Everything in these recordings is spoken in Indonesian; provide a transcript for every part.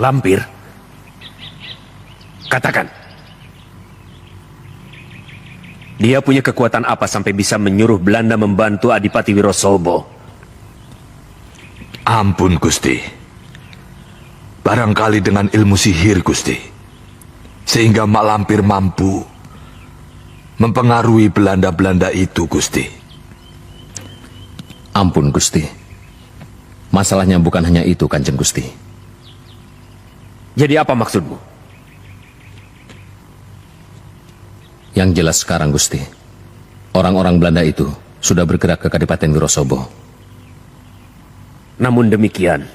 Lampir? Katakan. Dia punya kekuatan apa sampai bisa menyuruh Belanda membantu Adipati Wirosobo? Ampun, Gusti. Barangkali dengan ilmu sihir, Gusti. Sehingga Mak Lampir mampu mempengaruhi Belanda-Belanda itu, Gusti. Ampun, Gusti. Masalahnya bukan hanya itu, Kanjeng Gusti. Jadi apa maksudmu? Yang jelas sekarang, Gusti, orang-orang Belanda itu sudah bergerak ke Kadipaten Wirosobo. Namun demikian,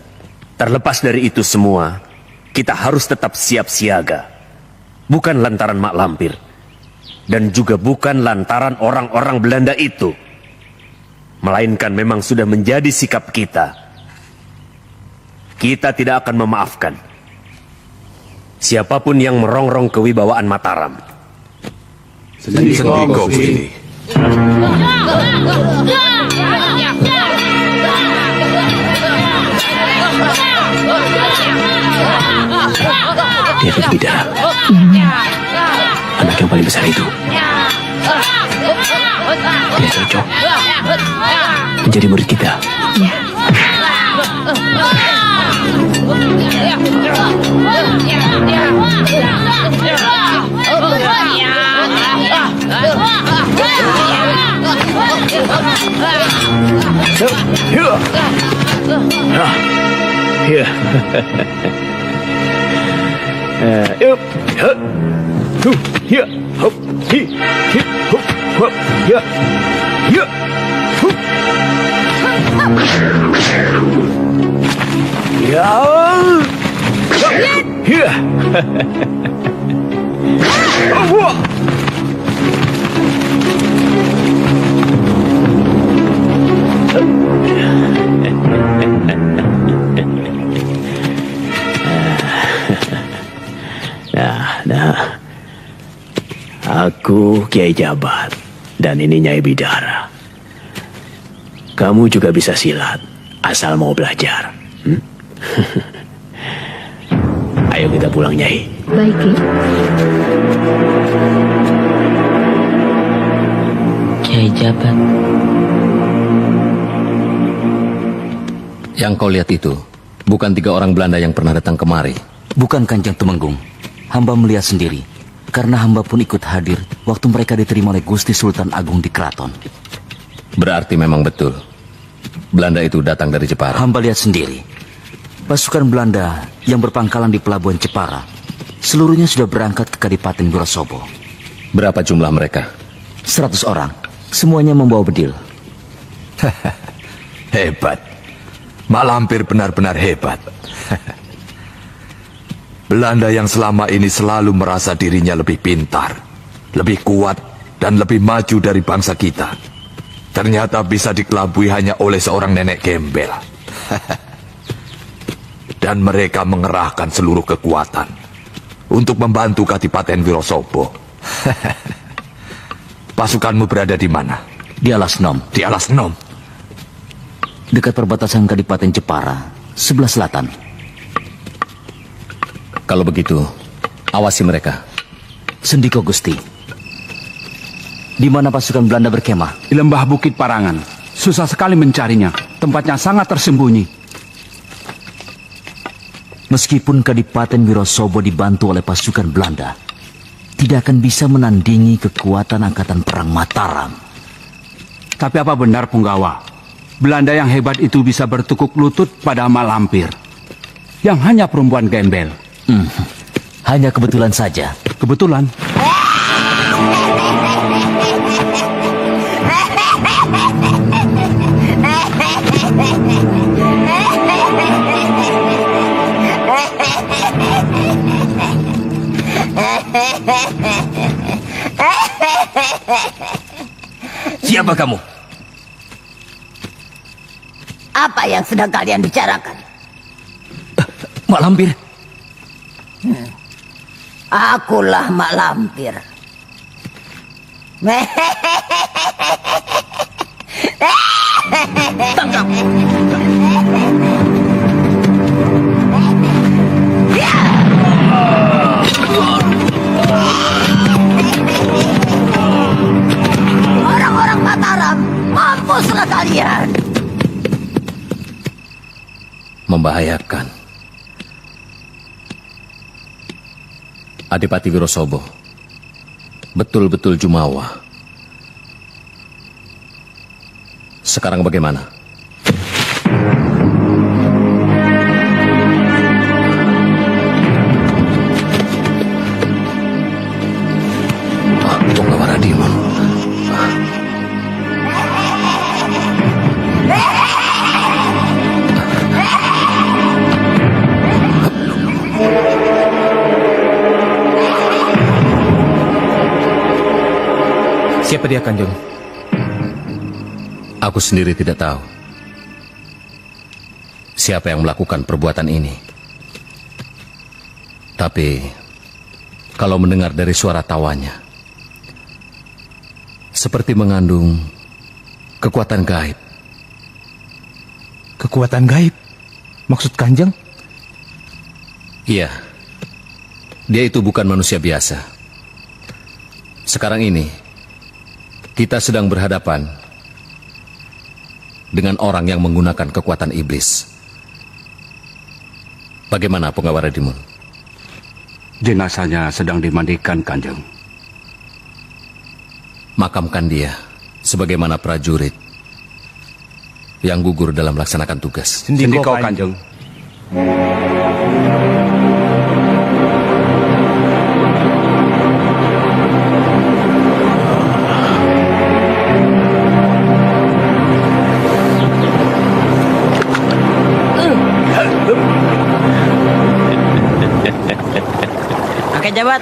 terlepas dari itu semua, kita harus tetap siap siaga. Bukan lantaran Mak Lampir, dan juga bukan lantaran orang-orang Belanda itu, melainkan memang sudah menjadi sikap kita. Kita tidak akan memaafkan siapapun yang merongrong kewibawaan Mataram. Sendiko, Gusti. Dia itu bidara. Anak yang paling besar itu. Dia cocok menjadi murid kita. Nah, aku Kiai Jabat dan ini Nyai Bidara. Kamu juga bisa silat asal mau belajar. Ayo kita pulang, Nyai. Baik, Ki. Kiai Jabat. Yang kau lihat itu bukan 3 orang Belanda yang pernah datang kemari. Bukan, Kanjeng Tumenggung. Hamba melihat sendiri, karena hamba pun ikut hadir waktu mereka diterima oleh Gusti Sultan Agung di keraton. Berarti memang betul Belanda itu datang dari Jepara. Hamba lihat sendiri, pasukan Belanda yang berpangkalan di pelabuhan Jepara seluruhnya sudah berangkat ke Kadipaten Wirosobo. Berapa jumlah mereka? 100 orang, semuanya membawa bedil. Hebat. Mak Lampir benar-benar hebat. Belanda yang selama ini selalu merasa dirinya lebih pintar, lebih kuat, dan lebih maju dari bangsa kita, ternyata bisa dikelabui hanya oleh seorang nenek gembel. Dan mereka mengerahkan seluruh kekuatan untuk membantu Kadipaten Wirosobo. Pasukanmu berada di mana? Di Alas Nom. Di Alas Nom? Dekat perbatasan Kadipaten Jepara, sebelah selatan. Kalau begitu, awasi mereka. Sendiko, Gusti. Di mana pasukan Belanda berkemah? Di lembah Bukit Parangan. Susah sekali mencarinya. Tempatnya sangat tersembunyi. Meskipun Kadipaten Wirosobo dibantu oleh pasukan Belanda, tidak akan bisa menandingi kekuatan angkatan perang Mataram. Tapi apa benar, Punggawa? Belanda yang hebat itu bisa bertukuk lutut pada Mak Lampir, yang hanya perempuan gembel. Hanya kebetulan saja. Kebetulan. Siapa kamu? Apa yang sedang kalian bicarakan? Mak Lampir. Akulah Mak Lampir. Tangkap. membahayakan. Adipati Wirosobo betul-betul jumawa. Sekarang bagaimana? Punggawaradimon. Siapa dia, Kanjeng? Aku sendiri tidak tahu siapa yang melakukan perbuatan ini. Tapi kalau mendengar dari suara tawanya, seperti mengandung kekuatan gaib. Kekuatan gaib? Maksud Kanjeng? Iya, dia itu bukan manusia biasa. Sekarang ini, kita sedang berhadapan dengan orang yang menggunakan kekuatan iblis. Bagaimana, Punggawaradimon? Jenazahnya sedang dimandikan, Kanjeng. Makamkan dia sebagaimana prajurit yang gugur dalam melaksanakan tugas. Sendiko, Kanjeng. Kakek jabat.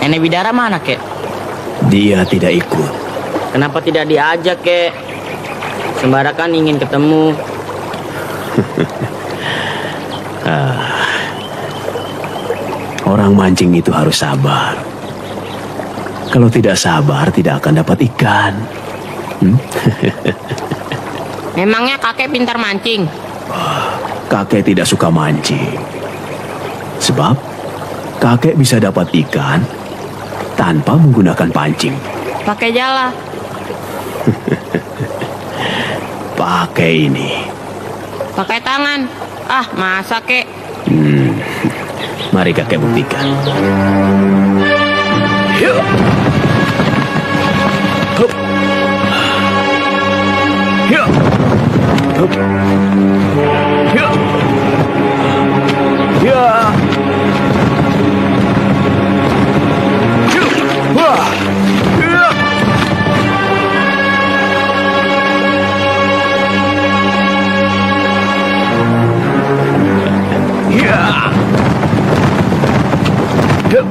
Nenek Bidara mana, Kek? Dia tidak ikut. Kenapa tidak diajak, Kek? Sembara kan ingin ketemu. Orang mancing itu harus sabar. Kalau tidak sabar, tidak akan dapat ikan. Memangnya kakek pintar mancing? Kakek tidak suka mancing. Sebab kakek bisa dapat ikan tanpa menggunakan pancing. Pakai jala. Pakai ini. Pakai tangan. Ah, masa, Kek? Mari kakek buktikan. Yuk. Hup. Yuk. Hup. Yuk. Ya. Yuk. Wah. Ya. Ya. Yuk.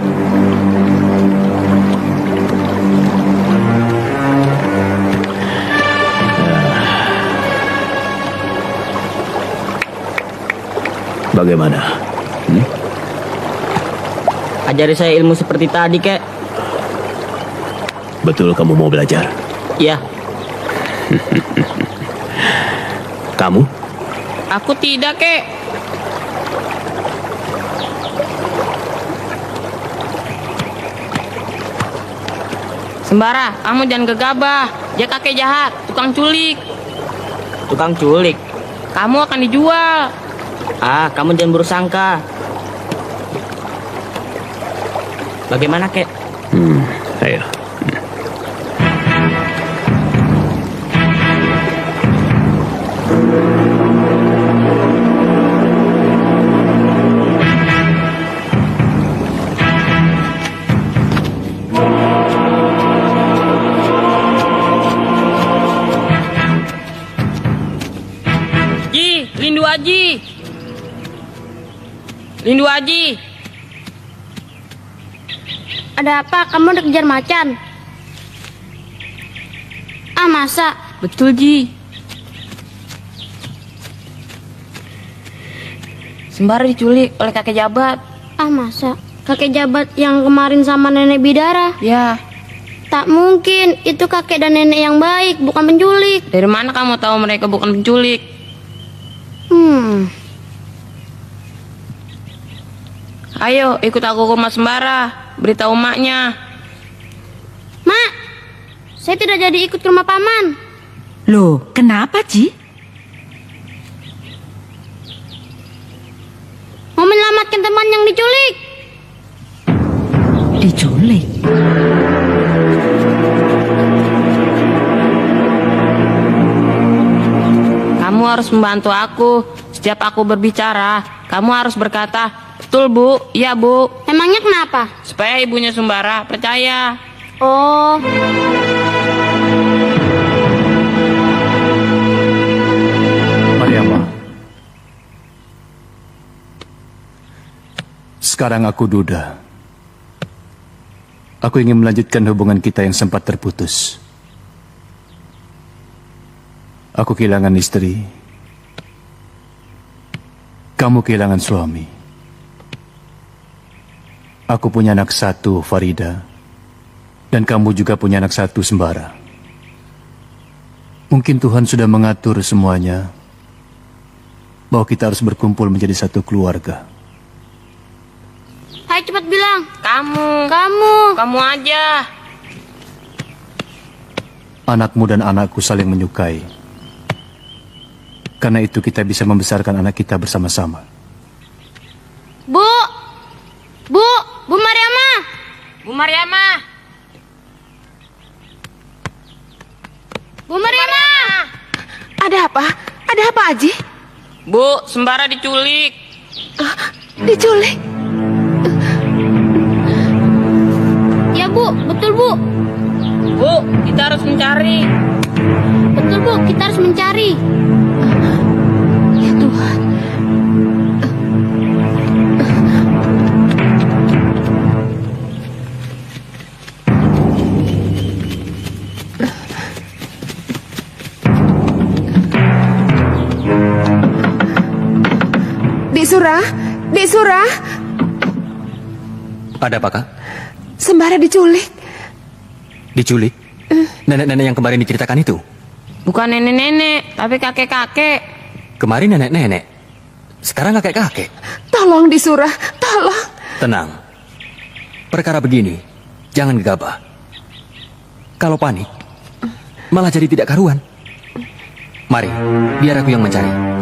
Bagaimana? Ajari saya ilmu seperti tadi, Kek. Betul kamu mau belajar? Iya. Kamu? Aku tidak, Kek. Sembara, kamu jangan gegabah. Dia kakek jahat, tukang culik. Tukang culik? Kamu akan dijual. Ah, kamu jangan bersangka. Bagaimana, Kek? Ayo. Ji, Lindu Aji. Lindu Aji. Ada apa? Kamu udah kejar macan? Ah, masa? Betul, Ji. Sembara diculik oleh kakek jabat. Ah, masa? Kakek jabat yang kemarin sama nenek Bidara? Ya, Tak mungkin, itu kakek dan nenek yang baik, bukan penculik. dari mana kamu tahu mereka bukan penculik? Ayo ikut aku ke rumah Sembara. Beritahu emaknya. Mak, saya tidak jadi ikut ke rumah paman. Loh, kenapa, Ci? Mau menyelamatkan teman yang diculik. Diculik? Kamu harus membantu aku. Setiap aku berbicara, kamu harus berkata, betul Bu, iya Bu. Emangnya kenapa? Supaya ibunya Sembara percaya. Oh, Mariama, sekarang aku duda. Aku ingin melanjutkan hubungan kita yang sempat terputus. Aku kehilangan istri. Kamu kehilangan suami. Aku punya anak satu, Farida. Dan kamu juga punya anak satu, Sembara. Mungkin Tuhan sudah mengatur semuanya, bahwa kita harus berkumpul menjadi satu keluarga. ayo cepat bilang. Kamu aja. Anakmu dan anakku saling menyukai. Karena itu kita bisa membesarkan anak kita bersama-sama. Bu Mariama. Bu Mariama. Bu Mariama. Ada apa? Ada apa, Aji? Bu, Sembara diculik. Diculik? Ya Bu, betul Bu. Bu, kita harus mencari. Betul Bu, kita harus mencari. Ya Tuhan. Dek Surah, Ada apa, Kak? Sembara diculik. Diculik? Nenek-nenek yang kemarin diceritakan itu? Bukan nenek-nenek, tapi kakek-kakek. Kemarin nenek-nenek. Sekarang kakek-kakek. Tolong Disurah, tolong. Tenang. Perkara begini, jangan gegabah. Kalau panik, malah jadi tidak karuan. Mari, biar aku yang mencari.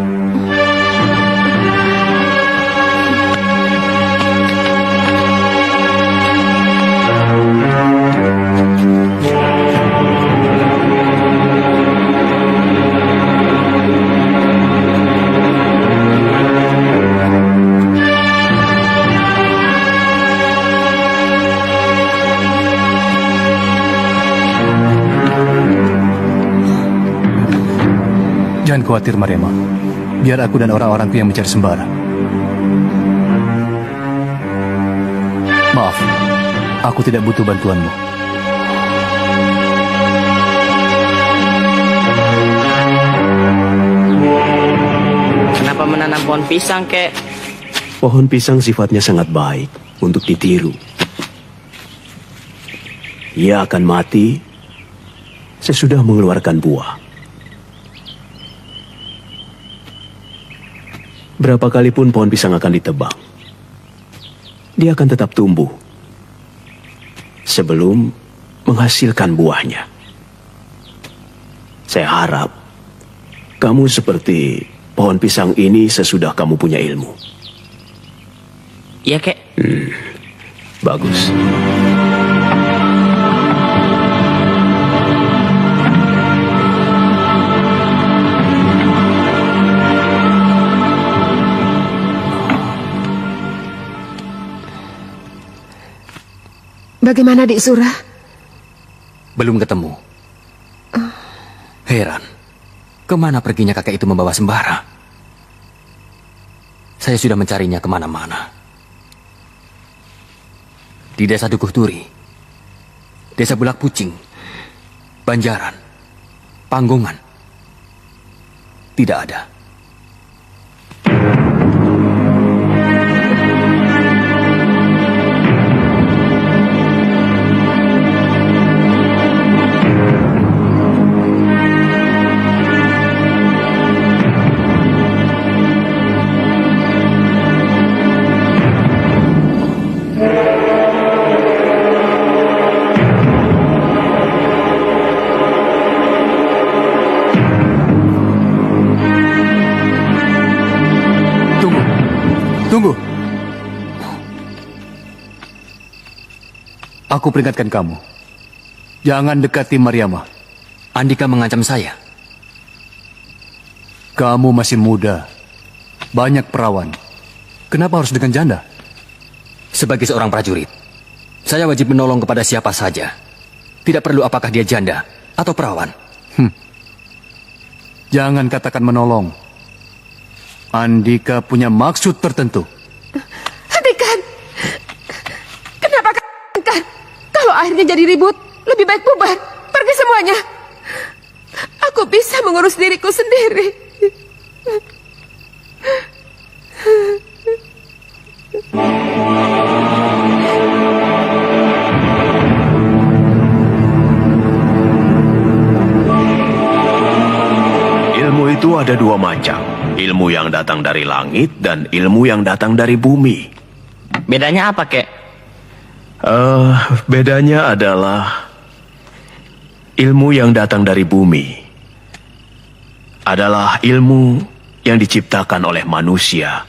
Jangan khawatir, Mariama. Biar aku dan orang-orangku yang mencari Sembara. Maaf, aku tidak butuh bantuanmu. Kenapa menanam pohon pisang, kek? Pohon pisang sifatnya sangat baik untuk ditiru. Ia akan mati sesudah mengeluarkan buah. Berapa kali pun pohon pisang akan ditebang, dia akan tetap tumbuh sebelum menghasilkan buahnya. Saya harap kamu seperti pohon pisang ini sesudah kamu punya ilmu. Iya, kek. Bagus. Bagaimana Dik Surah? Belum ketemu. Heran. Kemana perginya kakek itu membawa Sembara? Saya sudah mencarinya kemana-mana. Di desa Dukuh Turi, desa Bulak Pucing, Banjaran, Panggongan. Tidak ada. Tunggu. Aku peringatkan kamu. Jangan dekati Mariamah. Andika mengancam saya. Kamu masih muda. Banyak perawan. Kenapa harus dengan janda? Sebagai seorang prajurit, saya wajib menolong kepada siapa saja. Tidak perlu apakah dia janda atau perawan. Jangan katakan menolong. Andika punya maksud tertentu. Hentikan! Kenapa kan? Kalau akhirnya jadi ribut, lebih baik bubar. Pergi semuanya. Aku bisa mengurus diriku sendiri. Ilmu itu ada dua macam. Ilmu yang datang dari langit dan ilmu yang datang dari bumi. Bedanya apa, kek? Bedanya adalah ilmu yang datang dari bumi adalah ilmu yang diciptakan oleh manusia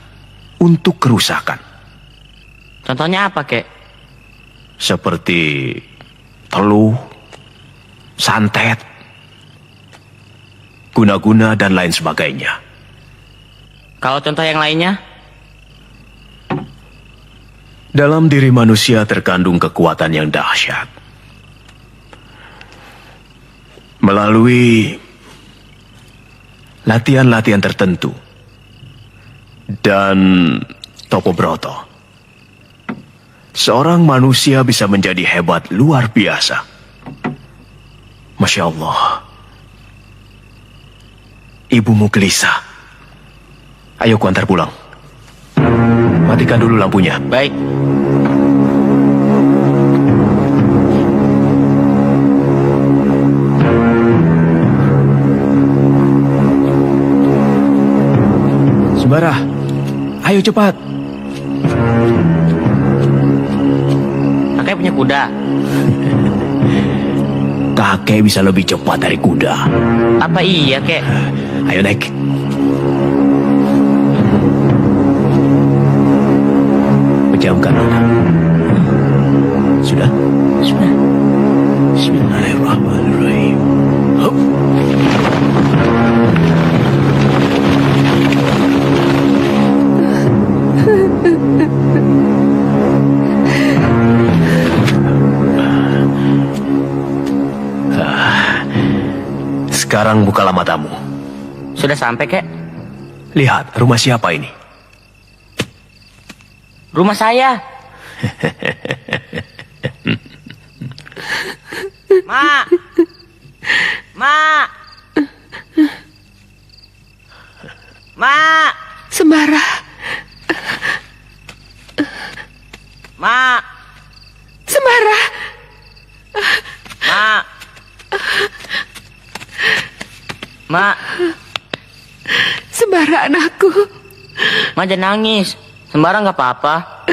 untuk kerusakan. Contohnya apa, kek? Seperti teluh, santet, guna-guna, dan lain sebagainya. Kalau contoh yang lainnya? Dalam diri manusia terkandung kekuatan yang dahsyat. Melalui latihan-latihan tertentu dan Topo Broto, seorang manusia bisa menjadi hebat luar biasa. Masya Allah. Ibumu gelisah. Ayo ku antar pulang. Matikan dulu lampunya. Baik. Sembara, ayo cepat. Kakek punya kuda. Kakek bisa lebih cepat dari kuda. Apa iya, kek? Ayo naik. Pejamkan mata. Sudah? Sudah. Bismillahirrahmanirrahim. Hup. Sekarang bukalah matamu. Sudah sampai, kek? Lihat, rumah siapa ini? Rumah saya. Mak. Mak. Mak. Sembara. Mak. Sembara. Mak. Mak. Sembara anakku. Mak jangan nangis. Sembara nggak apa-apa.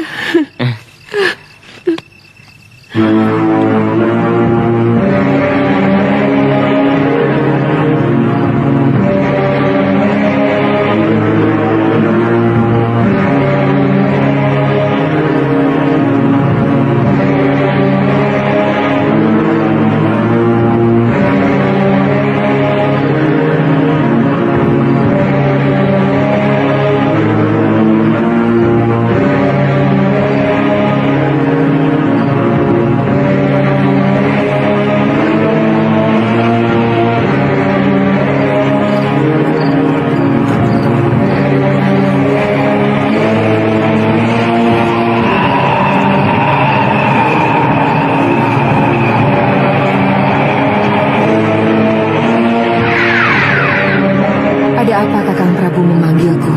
Ada apa Kakang Prabu memanggilku?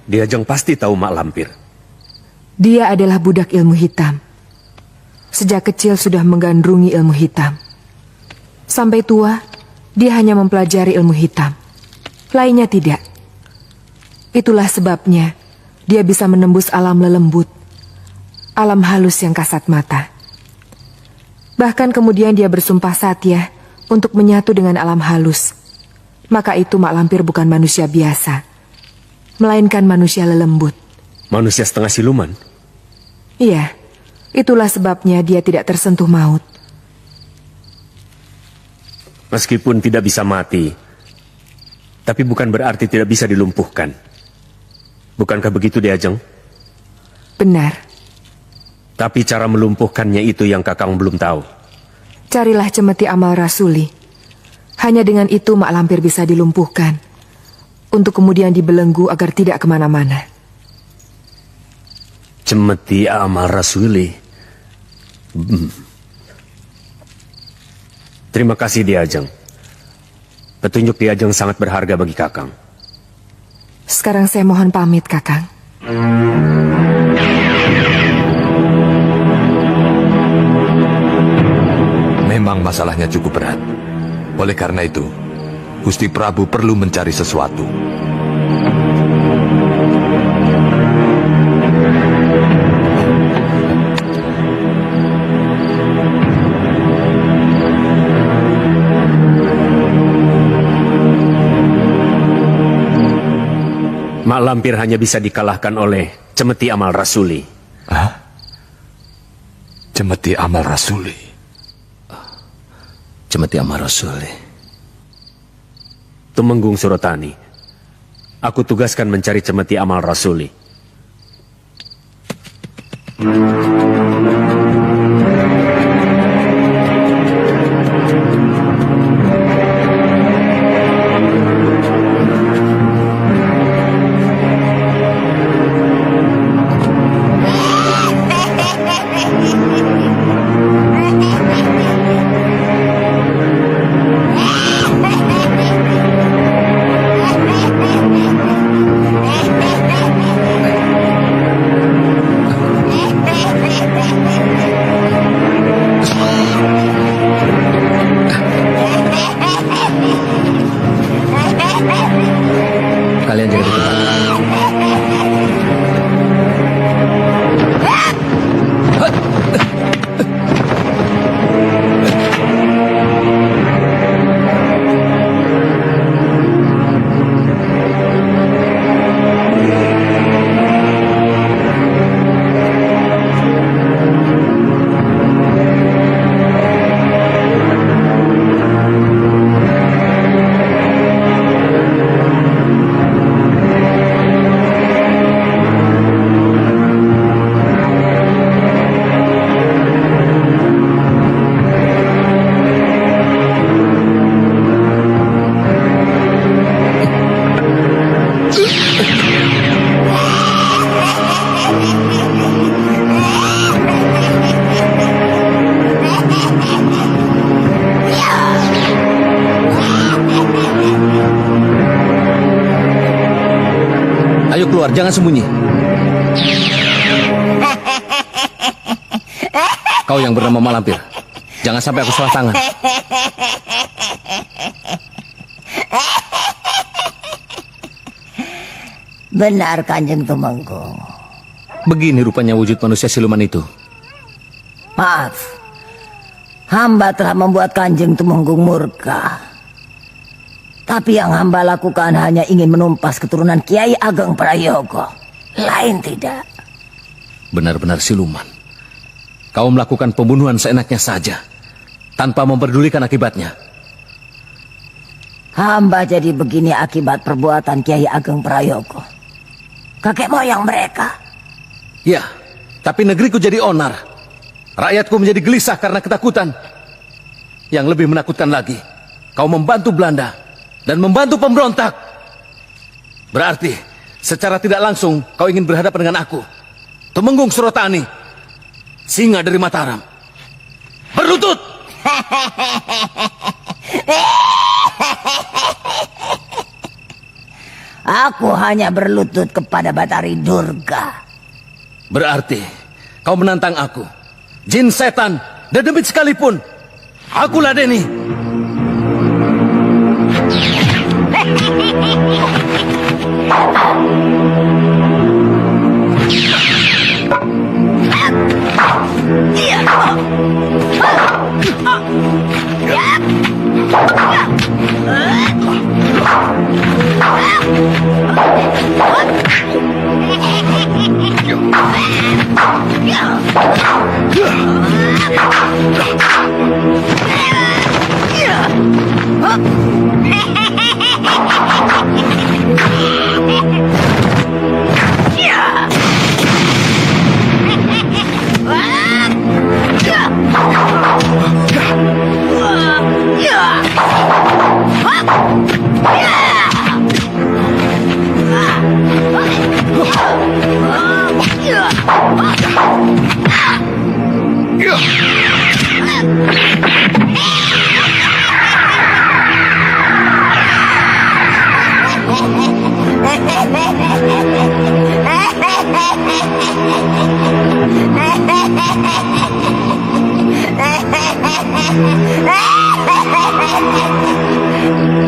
Diajeng pasti tahu Mak Lampir. Dia adalah budak ilmu hitam. Sejak kecil sudah menggandrungi ilmu hitam. Sampai tua, dia hanya mempelajari ilmu hitam. Lainnya tidak. Itulah sebabnya dia bisa menembus alam lelembut, alam halus yang kasat mata. Bahkan kemudian dia bersumpah satya untuk menyatu dengan alam halus. maka itu mak lampir bukan manusia biasa, melainkan manusia lelembut. Manusia setengah siluman? Iya, itulah sebabnya dia tidak tersentuh maut. Meskipun tidak bisa mati, tapi bukan berarti tidak bisa dilumpuhkan. Bukankah begitu, Dea Ajeng? Benar. Tapi cara melumpuhkannya itu yang Kakang belum tahu. Carilah cemeti amal rasuli. Hanya dengan itu mak lampir bisa dilumpuhkan, untuk kemudian dibelenggu agar tidak kemana-mana. Cemeti amal rasuli. Terima kasih, Dea Ajeng. Petunjuk Dea Ajeng sangat berharga bagi Kakang. Sekarang saya mohon pamit, Kakang. Memang masalahnya cukup berat. Oleh karena itu, Gusti Prabu perlu mencari sesuatu. Mak lampir hanya bisa dikalahkan oleh cemeti amal rasuli. Hah? Cemeti amal rasuli? Cemeti amal rasuli. Tumenggung Surotani, aku tugaskan mencari cemeti amal rasuli. Kalian jaga di tempat. Ayo keluar, jangan sembunyi. Kau yang bernama Mak Lampir, jangan sampai aku salah tangan. Benar, Kanjeng Tumenggung. Begini rupanya wujud manusia siluman itu. Maaf, hamba telah membuat Kanjeng Tumenggung murka. Tapi yang hamba lakukan hanya ingin menumpas keturunan Kiai Ageng Prayogo. Lain tidak. Benar-benar siluman. Kau melakukan pembunuhan seenaknya saja, tanpa memperdulikan akibatnya. Hamba jadi begini akibat perbuatan Kiai Ageng Prayogo, kakek moyang mereka. Ya, tapi negeriku jadi onar. Rakyatku menjadi gelisah karena ketakutan. Yang lebih menakutkan lagi, kau membantu Belanda dan membantu pemberontak. Berarti secara tidak langsung kau ingin berhadapan dengan aku, Tumenggung Surotani, singa dari Mataram. Berlutut! Aku hanya berlutut kepada Batari Durga. Berarti kau menantang aku, jin setan dan demit sekalipun. Aku ladeni.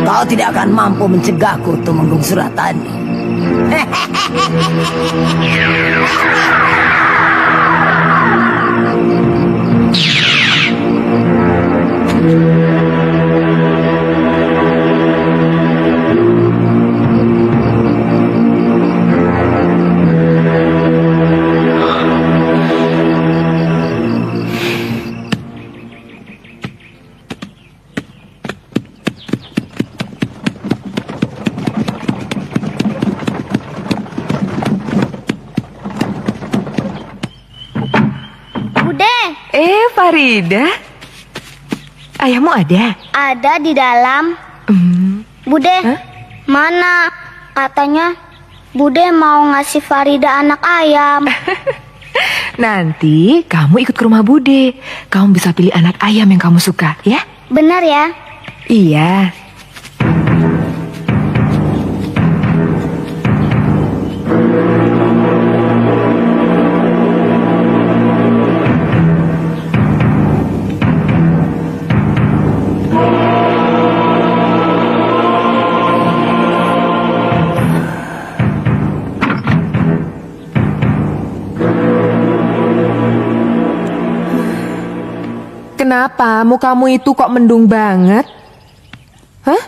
Kau tidak akan mampu mencegahku, Tumenggung Suratani. Farida, ayahmu ada? Ada di dalam. Bude, mana? Katanya Bude mau ngasih Farida anak ayam. Nanti kamu ikut ke rumah Bude. Kamu bisa pilih anak ayam yang kamu suka, ya? Benar ya? Iya. Kenapa mukamu itu kok mendung banget? Hah?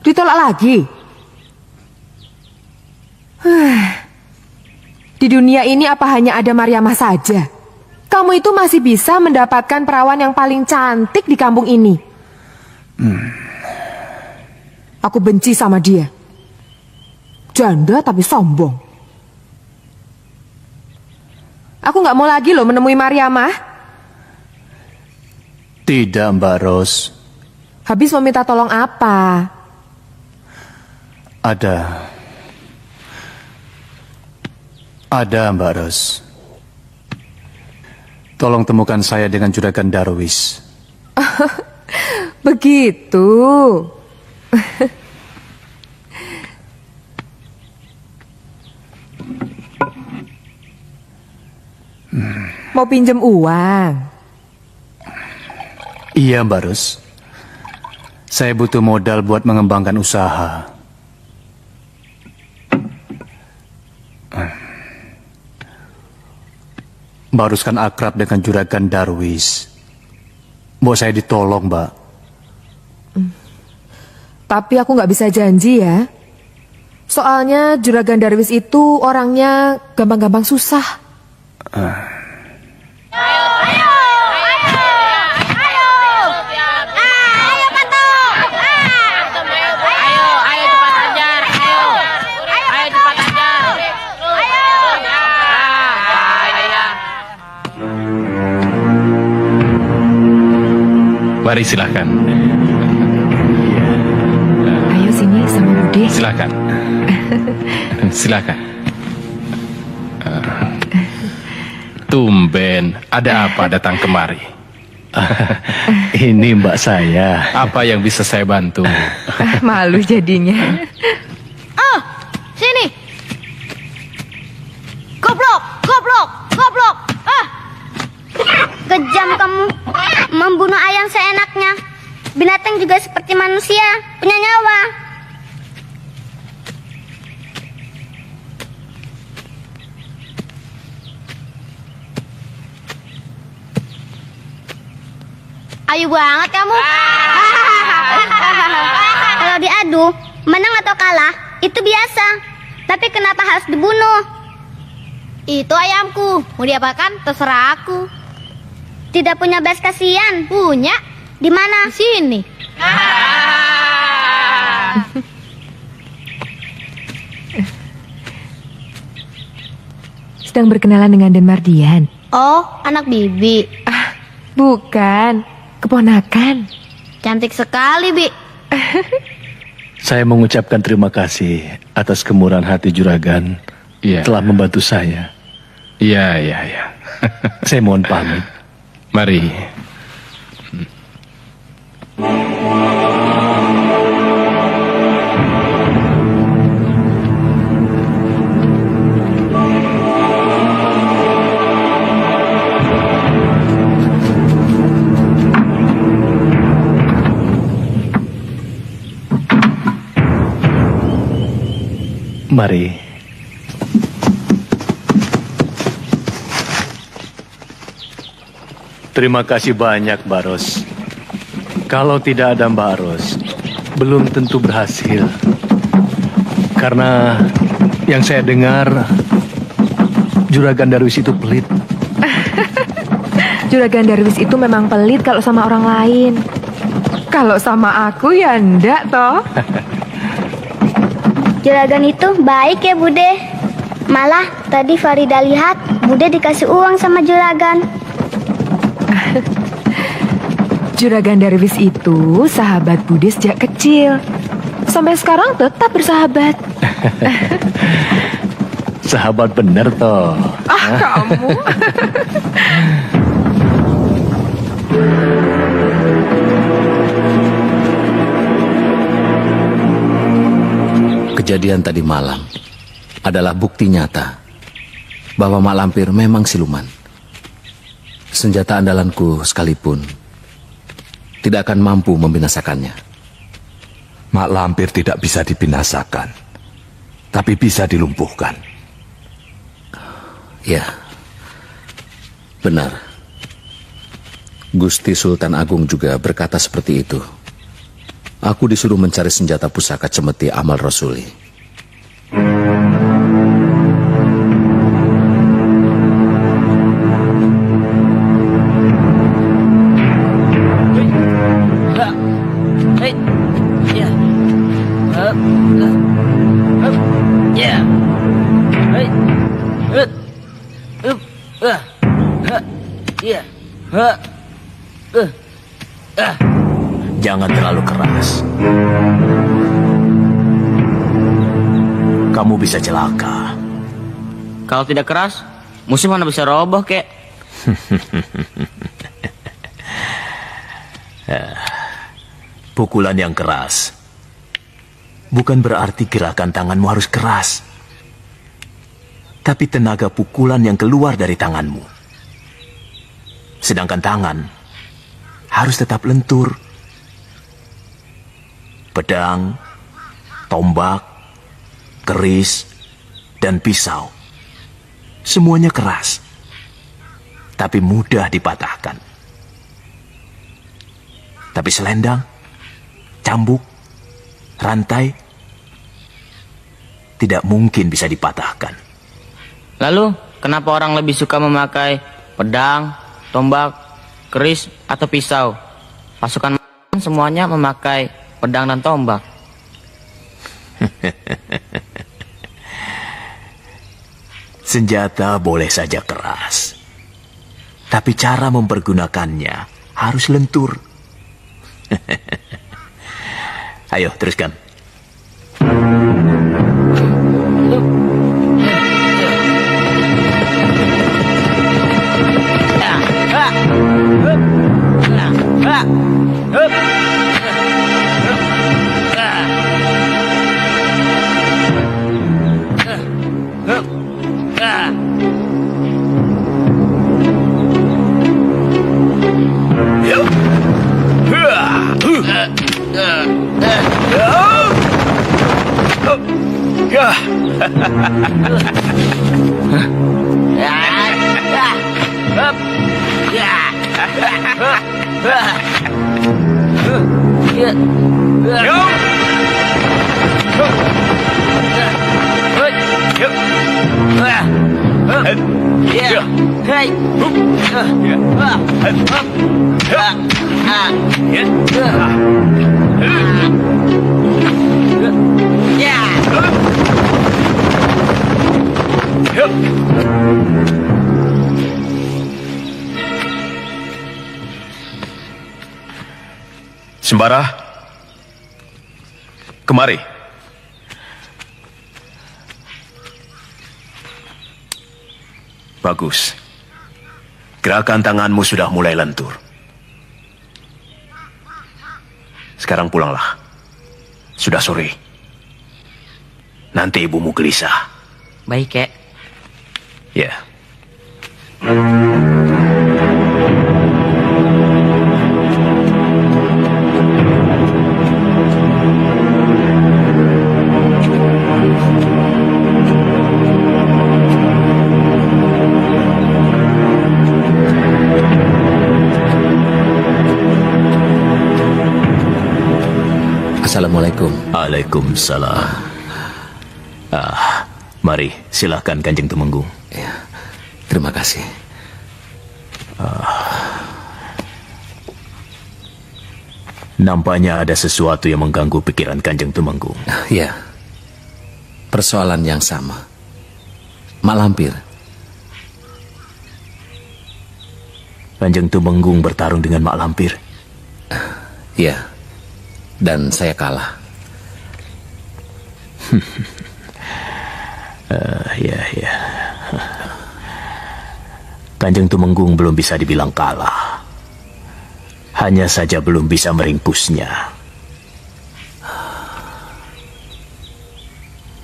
Ditolak lagi? Di dunia ini apa hanya ada Mariamah saja? Kamu itu masih bisa mendapatkan perawan yang paling cantik di kampung ini. Aku benci sama dia. Janda tapi sombong. Aku nggak mau lagi loh menemui Mariamah. Tidak, Mbak Ros. Habis meminta tolong apa? Ada, Mbak Ros. Tolong temukan saya dengan Juragan Darwis. Begitu. Mau pinjam uang? Iya, Mbak Ros. Saya butuh modal buat mengembangkan usaha. Mbak Ros kan akrab dengan Juragan Darwis. Mau saya ditolong, Mbak. Tapi aku nggak bisa janji ya. Soalnya Juragan Darwis itu orangnya gampang-gampang susah. Mari silahkan. Ayo sini sama Bude. Silahkan. Silahkan. Tumben, ada apa datang kemari? Ini mbak saya. Apa yang bisa saya bantu? Malu jadinya. Oh, sini. Goblok, goblok, goblok. Ah. Kejam kamu, membunuh ayam seenaknya. Binatang juga seperti manusia, punya nyawa. Ayu banget kamu. Kalau diadu, menang atau kalah, itu biasa. Tapi kenapa harus dibunuh? Itu ayamku, mau diapakan terserah aku. Tidak punya belas kasihan? Punya. Di mana? Di sini. Sedang berkenalan dengan Den Mardian. Oh, anak bibi. Bukan, keponakan. Cantik sekali, Bi. Saya mengucapkan terima kasih atas kemurahan hati juragan Iya. telah membantu saya. Iya. Saya mohon pamit. Mari. Mari. Terima kasih banyak, Mbak Ros. Kalau tidak ada Mbak Ros, belum tentu berhasil. Karena yang saya dengar, Juragan Darwis itu pelit. Juragan Darwis itu memang pelit kalau sama orang lain. Kalau sama aku ya ndak toh. Juragan itu baik ya, Bude. Malah tadi Farida lihat Bude dikasih uang sama juragan. Juragan Darwis itu sahabat Bude sejak kecil. Sampai sekarang tetap bersahabat. Sahabat bener toh. Kamu. Kejadian tadi malam adalah bukti nyata bahwa Mak Lampir memang siluman. Senjata andalanku sekalipun tidak akan mampu membinasakannya. Mak Lampir tidak bisa dibinasakan, tapi bisa dilumpuhkan. Ya, benar. Gusti Sultan Agung juga berkata seperti itu. Aku disuruh mencari senjata pusaka cemeti Amal Rasuli. Jangan terlalu keras. Kamu bisa celaka. Kalau tidak keras, musuh mana bisa roboh, kek? Pukulan yang keras bukan berarti gerakan tanganmu harus keras, tapi tenaga pukulan yang keluar dari tanganmu. Sedangkan tangan harus tetap lentur. Pedang, tombak, keris, dan pisau. Semuanya keras, tapi mudah dipatahkan. Tapi selendang, cambuk, rantai, tidak mungkin bisa dipatahkan. Lalu, kenapa orang lebih suka memakai pedang, tombak, keris, atau pisau? Pasukan semuanya memakai pedang dan tombak. Senjata boleh saja keras, tapi cara mempergunakannya harus lentur. Ayo, teruskan. Sembara, kemari. Bagus. Gerakan tanganmu sudah mulai lentur. Sekarang pulanglah. Sudah sore. Nanti ibumu gelisah. Baik, Kek. Ya. Assalamualaikum. Waalaikumsalam. Mari, silakan Kanjeng Tumenggung. Ya, terima kasih. Nampaknya ada sesuatu yang mengganggu pikiran Kanjeng Tumenggung. Ya, persoalan yang sama. Mak Lampir. Kanjeng Tumenggung bertarung dengan Mak Lampir. Ya, dan saya kalah. Ya. Kanjeng Tumenggung belum bisa dibilang kalah. Hanya saja belum bisa meringkusnya.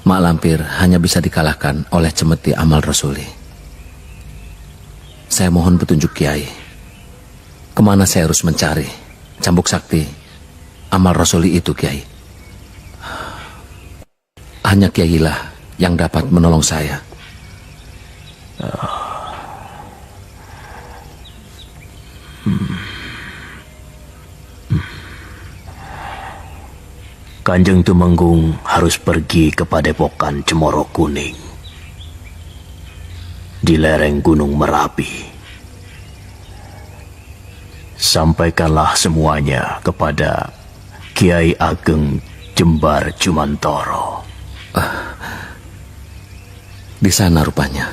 Mak Lampir hanya bisa dikalahkan oleh cemeti amal rasuli. Saya mohon petunjuk Kiai. Kemana saya harus mencari cambuk sakti amal rasuli itu, Kiai? Hanya Kiai lah yang dapat menolong saya. Kanjeng Tumenggung harus pergi ke Padepokan Cemoro Kuning di lereng Gunung Merapi. Sampaikanlah semuanya kepada Kiai Ageng Jembar Jumantoro. Di sana rupanya.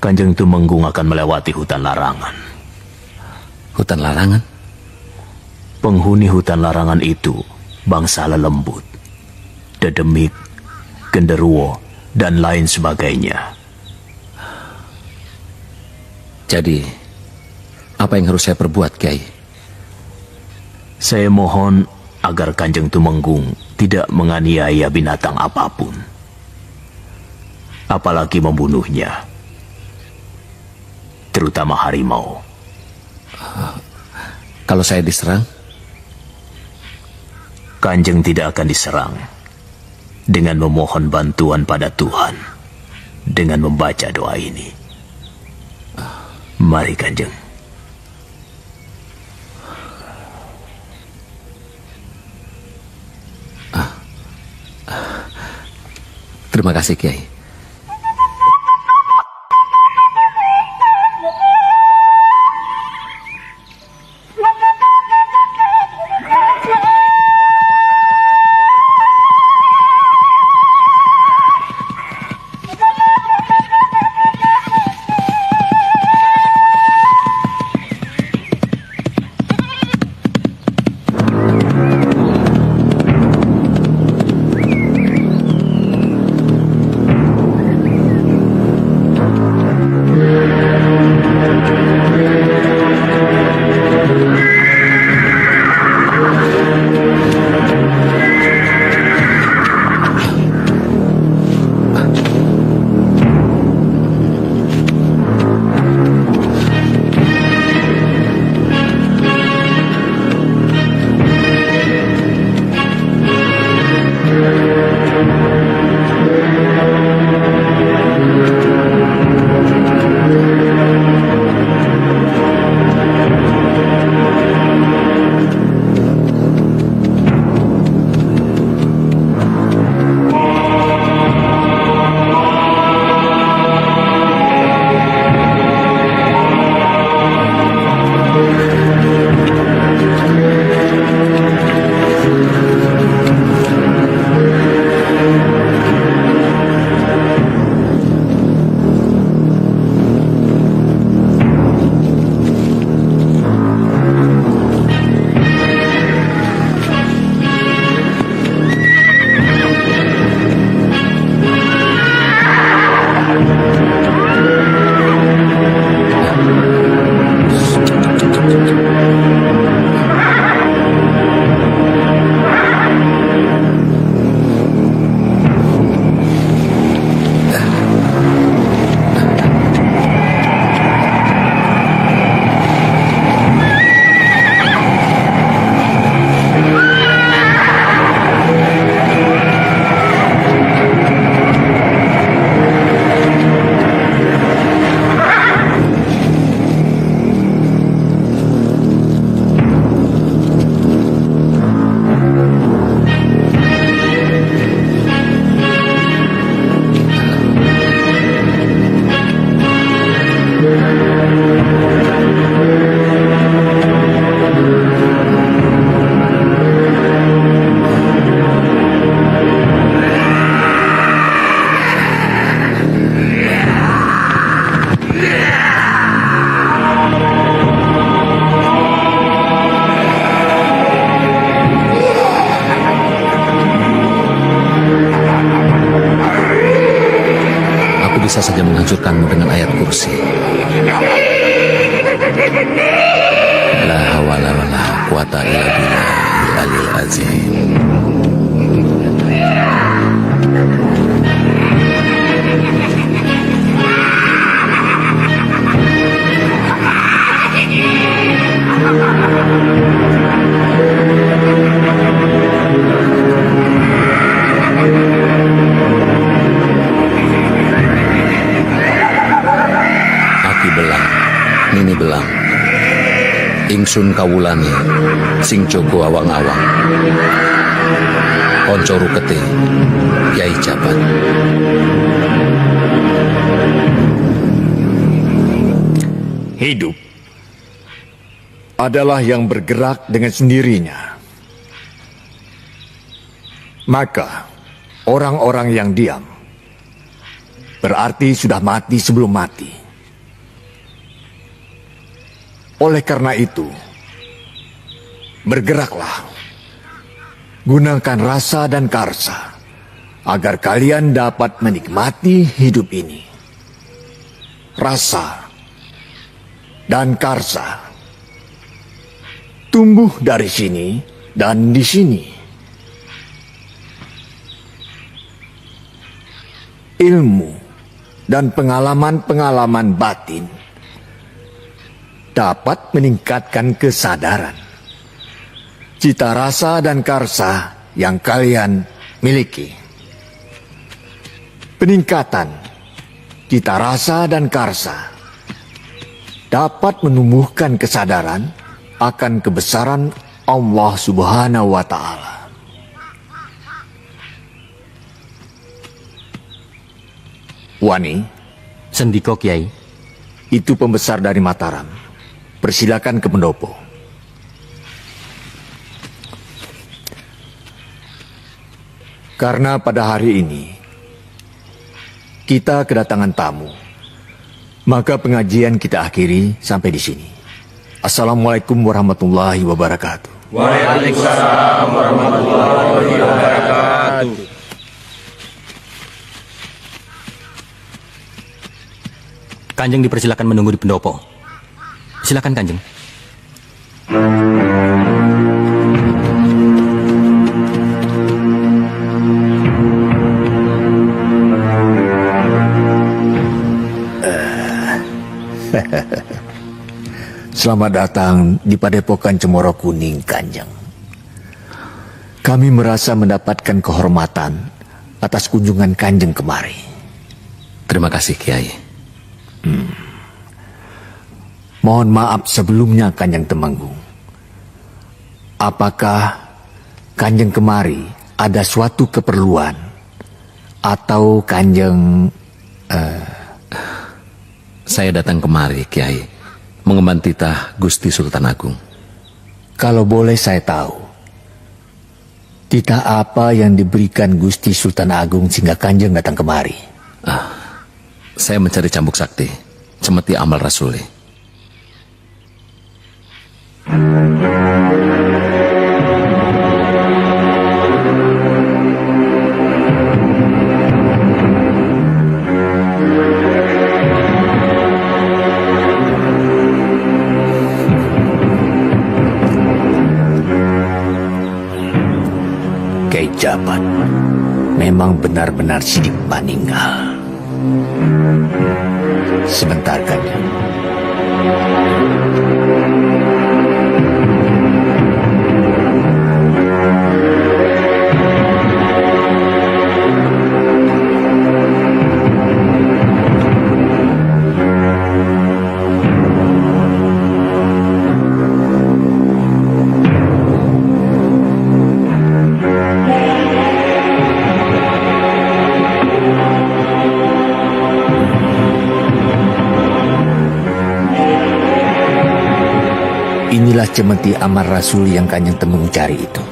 Kanjeng Tumenggung akan melewati hutan larangan. Hutan larangan? Penghuni hutan larangan itu bangsa lelembut, dedemit, genderuwo, dan lain sebagainya. Jadi, apa yang harus saya perbuat, Kiai? Saya mohon agar Kanjeng Tumenggung tidak menganiaya binatang apapun, apalagi membunuhnya, terutama harimau. Kalau saya diserang? Kanjeng tidak akan diserang dengan memohon bantuan pada Tuhan dengan membaca doa ini. Mari Kanjeng. Terima kasih, Kiai. bisa saja menghancurkanmu dengan ayat kursi. La hawla wa la quwata illa billahil aliyil azim. Aki belang, nini belang. Ingsun kawulani, sing jogo awang-awang. Konco rukete, Kyai Jabat. Hidup adalah yang bergerak dengan sendirinya. Maka, orang-orang yang diam berarti sudah mati sebelum mati. Oleh karena itu, bergeraklah. Gunakan rasa dan karsa agar kalian dapat menikmati hidup ini. Rasa dan karsa tumbuh dari sini dan di sini. Ilmu dan pengalaman-pengalaman batin dapat meningkatkan kesadaran. Cita rasa dan karsa yang kalian miliki. Peningkatan cita rasa dan karsa dapat menumbuhkan kesadaran akan kebesaran Allah Subhanahu wa Ta'ala. Wani, Sendiko Kiai. Itu pembesar dari Mataram. Persilakan ke pendopo. Karena pada hari ini kita kedatangan tamu, maka pengajian kita akhiri sampai di sini. Assalamualaikum warahmatullahi wabarakatuh. Waalaikumsalam warahmatullahi wabarakatuh. Kanjeng dipersilakan menunggu di pendopo. Silakan Kanjeng. Selamat datang di Padepokan Cemoro Kuning, Kanjeng. Kami merasa mendapatkan kehormatan atas kunjungan Kanjeng kemari. Terima kasih, Kiai. Mohon maaf sebelumnya, Kanjeng Temenggung. Apakah Kanjeng kemari ada suatu keperluan atau Kanjeng... Saya datang kemari, Kiai, mengemban titah Gusti Sultan Agung. Kalau boleh saya tahu, titah apa yang diberikan Gusti Sultan Agung sehingga Kanjeng datang kemari? Saya mencari cambuk sakti, cemeti amal rasuli. Kyai Jabat memang benar-benar sidik paninggal. Sebentar, Kanjeng. Inilah cemeti amar rasul yang Kanjeng Temenggung cari itu.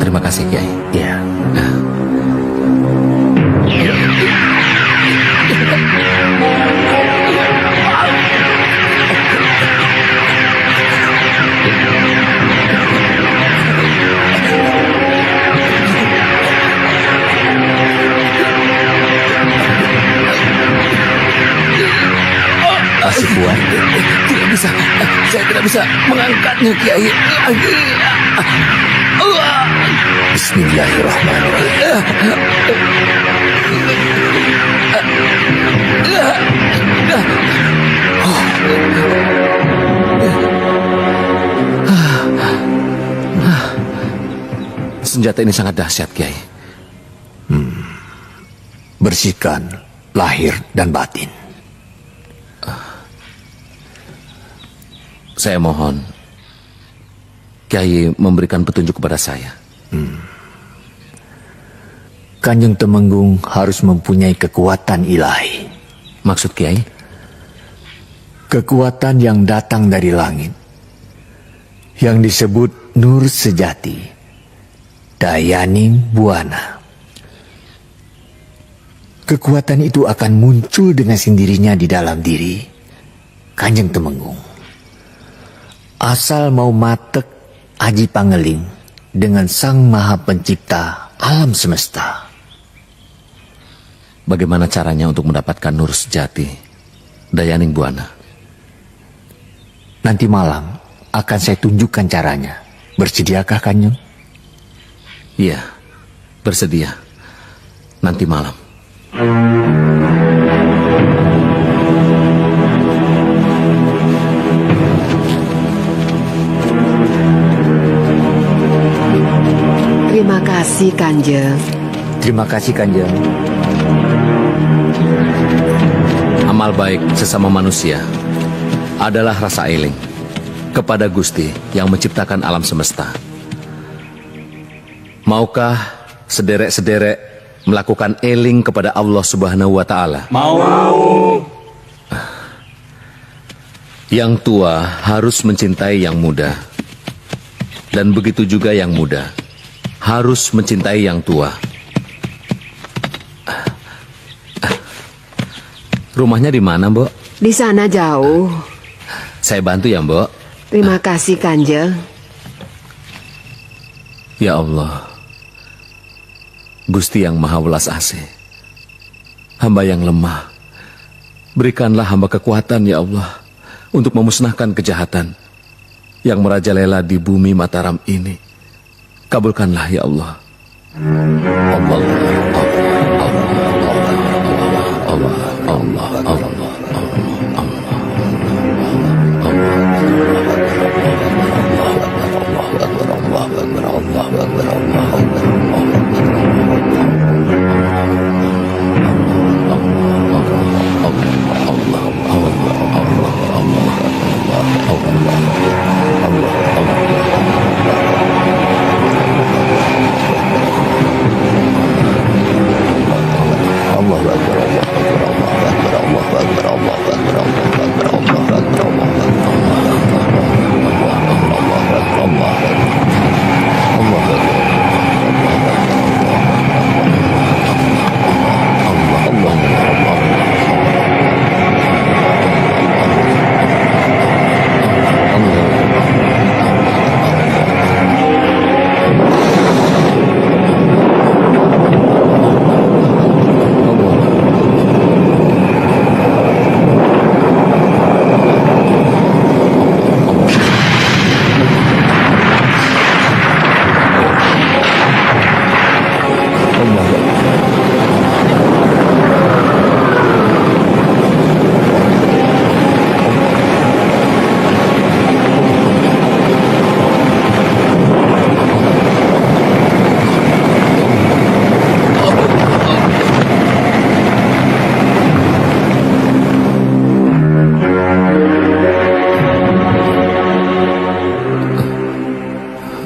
Terima kasih, Kiai. Ya. sekuat? Tidak bisa. Saya tidak bisa mengangkatnya, Kiai. Bismillahirrahmanirrahim. Senjata ini sangat dahsyat, Kiai. Bersihkan lahir dan batin. Saya mohon Kiai memberikan petunjuk kepada saya. Kanjeng Temenggung harus mempunyai kekuatan ilahi. Maksud Kiai? Kekuatan yang datang dari langit, yang disebut nur sejati, Dayaning Buana. Kekuatan itu akan muncul dengan sendirinya di dalam diri Kanjeng Temenggung. Asal mau matek aji pangeling dengan Sang Maha Pencipta alam semesta. Bagaimana caranya untuk mendapatkan nur sejati Dayaning Buana? Nanti malam akan saya tunjukkan caranya. Bersediakah Kanjeng? Iya, bersedia. Nanti malam. Terima kasih, Kanjeng. Terima kasih, Kanjeng. Amal baik sesama manusia adalah rasa eling kepada Gusti yang menciptakan alam semesta. Maukah sederek-sederek melakukan eling kepada Allah Subhanahu wa Ta'ala? Mau. Yang tua harus mencintai yang muda, dan begitu juga yang muda harus mencintai yang tua. Rumahnya di mana, Mbok? Di sana jauh. Saya bantu ya, Mbok. Terima kasih, Kanjeng. Ya Allah, Gusti yang Maha Welas Asih, hamba yang lemah, berikanlah hamba kekuatan ya Allah untuk memusnahkan kejahatan yang merajalela di bumi Mataram ini. Kabulkanlah ya Allah. Allah, Allah, Allah, Allah,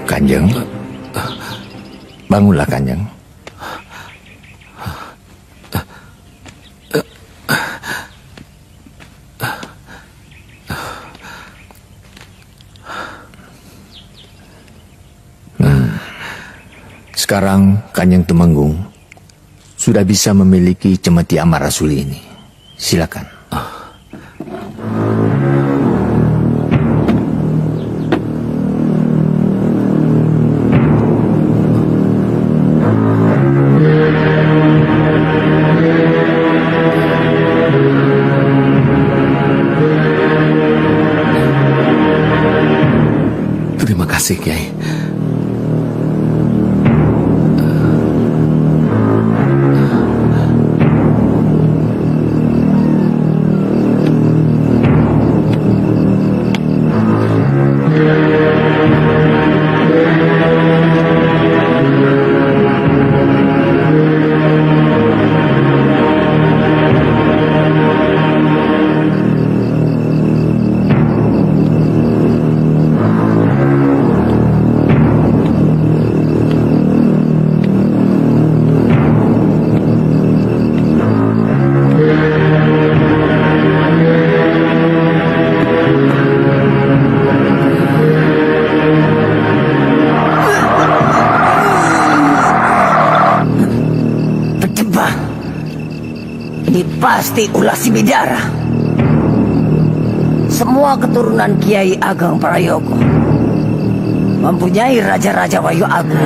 Kanjeng, bangunlah Kanjeng. Sekarang Kanjeng Temenggung sudah bisa memiliki cemeti Amar Rasuli ini. Silakan. kasih, Kiai. Pasti ulah si Bidara. Semua keturunan Kiai Ageng Prayogo mempunyai raja-raja Wayu Agung.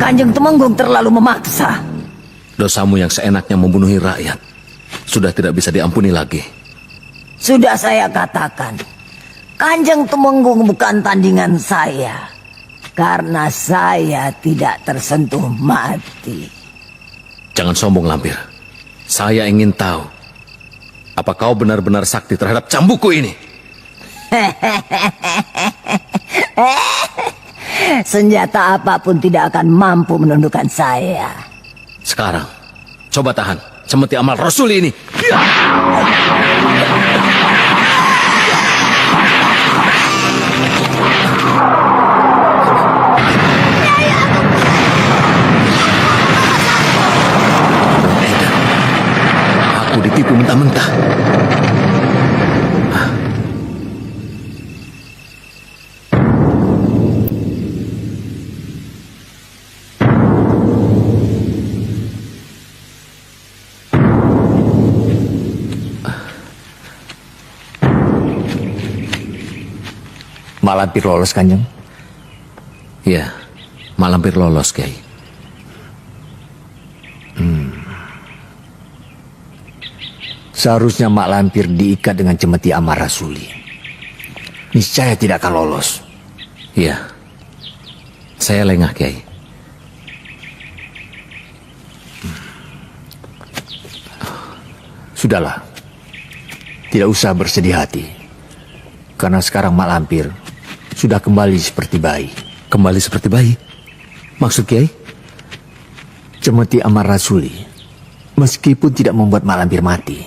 Kanjeng Temenggung terlalu memaksa. Dosamu yang seenaknya membunuhi rakyat sudah tidak bisa diampuni lagi. Sudah saya katakan, Kanjeng Temenggung bukan tandingan saya. Karena saya tidak tersentuh mati. Jangan sombong, Lampir. Saya ingin tahu, apa kau benar-benar sakti terhadap cambuku ini? Senjata apapun tidak akan mampu menundukkan saya. Sekarang, coba tahan cemeti amal Rasul ini. Aku ditipu mentah-mentah. Mak Lampir lolos, Kanjeng? Iya, Mak Lampir lolos, Kiai. Seharusnya Mak Lampir diikat dengan cemeti Amar Rasuli. Niscaya tidak akan lolos. Iya, saya lengah, Kiai. Sudahlah, tidak usah bersedih hati. Karena sekarang Mak Lampir sudah kembali seperti bayi. Kembali seperti bayi? Maksud Kiai? Cemeti Amar Rasuli, meskipun tidak membuat Mak Lampir mati,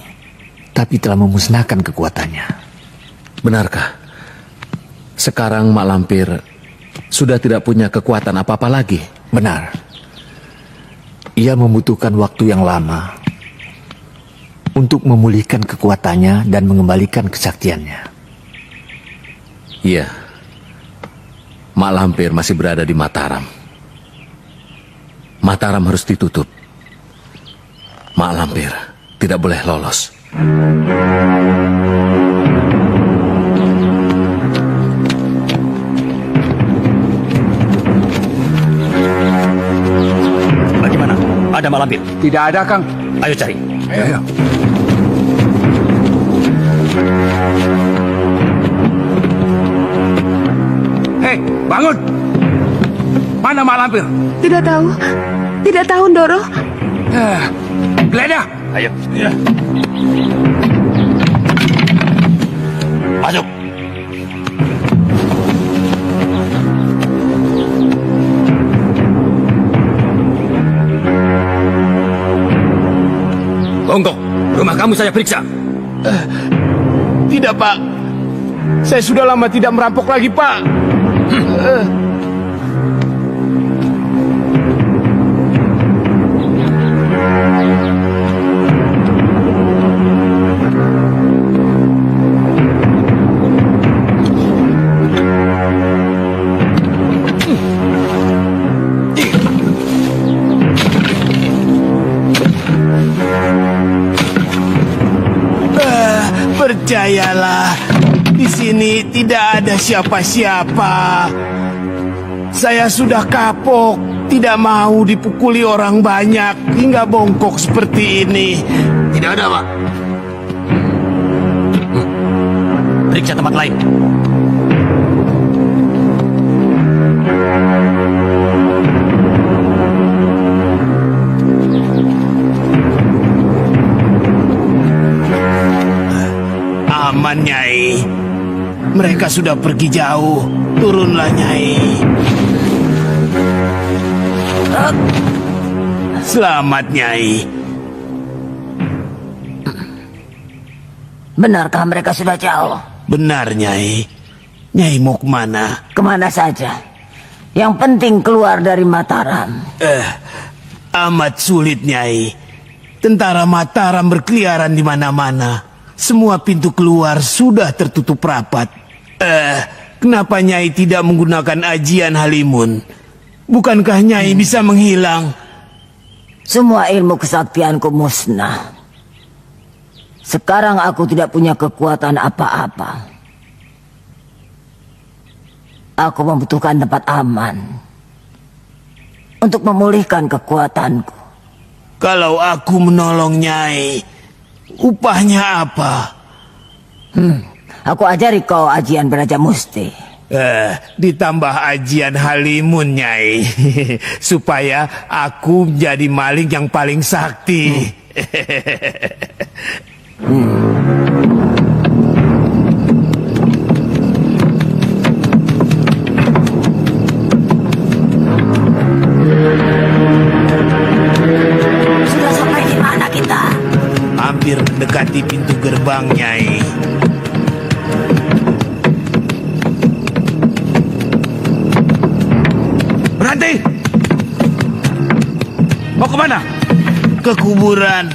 tapi telah memusnahkan kekuatannya. Benarkah? Sekarang Mak Lampir sudah tidak punya kekuatan apa-apa lagi? Benar. Ia membutuhkan waktu yang lama untuk memulihkan kekuatannya dan mengembalikan kesaktiannya. Iya. Mak Lampir masih berada di Mataram. Mataram harus ditutup. Mak Lampir tidak boleh lolos. Bagaimana? Ada Mak Lampir? Tidak ada, Kang. Ayo cari. Ayo. Hei, bangun! Mana Mak Lampir? Tidak tahu. Tidak tahu, Ndoro. Geledah! Ayo. Ya. Masuk. Gonggong, rumah kamu saya periksa. Tidak, Pak. Saya sudah lama tidak merampok lagi, Pak. Percayalah, di sini tidak ada siapa-siapa. Saya sudah kapok, tidak mau dipukuli orang banyak hingga bongkok seperti ini. Tidak ada, Pak. Periksa tempat lain. Aman, Nyai. Mereka sudah pergi jauh. Turunlah, Nyai. Selamat, Nyai. Benarkah mereka sudah jauh? Benar, Nyai. Nyai mau kemana? Kemana saja. Yang penting keluar dari Mataram. Amat sulit, Nyai. Tentara Mataram berkeliaran di mana-mana. Semua pintu keluar sudah tertutup rapat. Kenapa Nyai tidak menggunakan ajian Halimun? Bukankah Nyai bisa menghilang? Semua ilmu kesaktianku musnah. Sekarang aku tidak punya kekuatan apa-apa. Aku membutuhkan tempat aman untuk memulihkan kekuatanku. Kalau aku menolong Nyai, upahnya apa? Aku ajari kau ajian Beraja Musti. Ditambah ajian Halimun, Nyai. Supaya aku menjadi maling yang paling sakti. Sudah sampai di mana kita? Hampir mendekati pintu gerbang, Nyai. Berhenti! Mau kemana? Ke kuburan.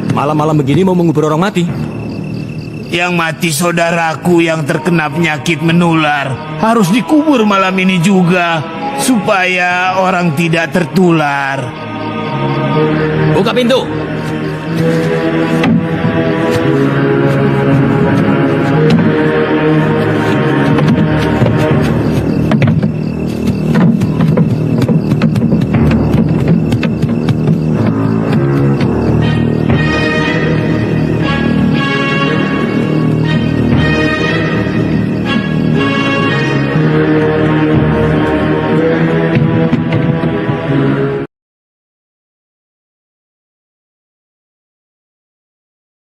Malam-malam begini mau mengubur orang mati? Yang mati saudaraku yang terkena penyakit menular. Harus dikubur malam ini juga. Supaya orang tidak tertular. Buka pintu!